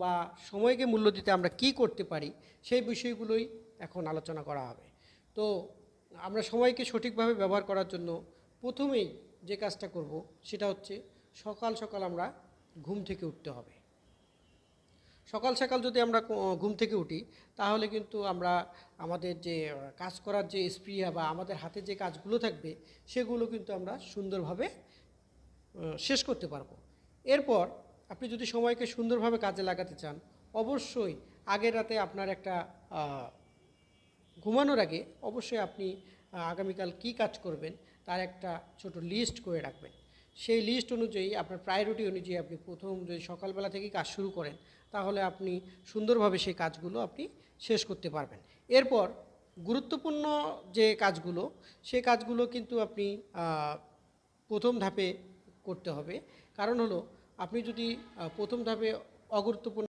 বা সময়কে মূল্য দিতে আমরা কি করতে পারি সেই বিষয়গুলোই এখন আলোচনা করা হবে। তো আমরা সময়কে সঠিকভাবে ব্যবহার করার জন্য প্রথমেই যে কাজটা করব সেটা হচ্ছে সকাল সকাল আমরা ঘুম থেকে উঠতে হবে। সকাল সকাল যদি আমরা ঘুম থেকে উঠি তাহলে কিন্তু আমরা আমাদের যে কাজ করার যে স্পৃহা বা আমাদের হাতে যে কাজগুলো থাকবে সেগুলো কিন্তু আমরা সুন্দরভাবে শেষ করতে পারবো। এরপর আপনি যদি সময়কে সুন্দরভাবে কাজে লাগাতে চান, অবশ্যই আগের রাতে আপনার একটা ঘুমানোর আগে অবশ্যই আপনি আগামীকাল কি কাজ করবেন তার একটা ছোট লিস্ট করে রাখবেন। সেই লিস্ট অনুযায়ী আপনার প্রায়োরিটি অনুযায়ী আপনি প্রথম যদি সকালবেলা থেকেই কাজ শুরু করেন তাহলে আপনি সুন্দরভাবে সেই কাজগুলো আপনি শেষ করতে পারবেন। এরপর গুরুত্বপূর্ণ যে কাজগুলো সেই কাজগুলো কিন্তু আপনি প্রথম ধাপে করতে হবে। কারণ হলো আপনি যদি প্রথম ধাপে অগুরুত্বপূর্ণ